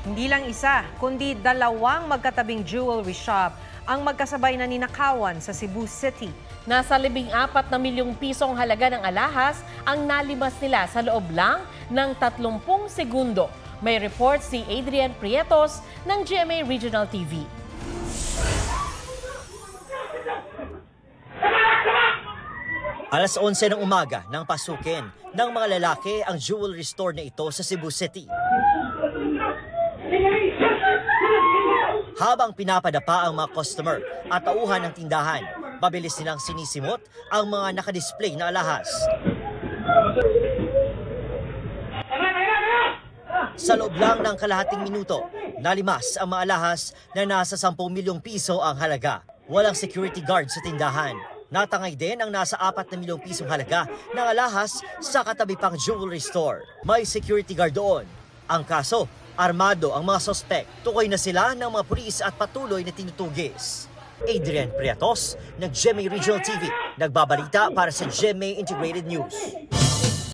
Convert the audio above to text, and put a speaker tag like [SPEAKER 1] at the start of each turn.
[SPEAKER 1] Hindi lang isa, kundi dalawang magkatabing jewelry shop ang magkasabay na ninakawan sa Cebu City.
[SPEAKER 2] Nasa 14 na milyong pisong halaga ng alahas ang nalimas nila sa loob lang ng 30 segundo. May report si Adrian Prietos ng GMA Regional TV.
[SPEAKER 3] Alas 11 ng umaga nang pasukin ng mga lalaki ang jewelry store na ito sa Cebu City. Habang pinapadapa ang mga customer at tauhan ng tindahan, mabilis nilang sinisimot ang mga nakadisplay na alahas. Sa loob lang ng kalahating minuto, nalimas ang mga alahas na nasa 10 milyong piso ang halaga. Walang security guard sa tindahan. Natangay din ang nasa 4 na milyong pisong halaga ng alahas sa katabi pang jewelry store. May security guard doon. Ang kaso, armado ang mga sospek. Tukoy na sila ng mga pulis at patuloy na tinutugis. Adrian Prietos, ng GMA Regional TV, nagbabalita para sa GMA Integrated News.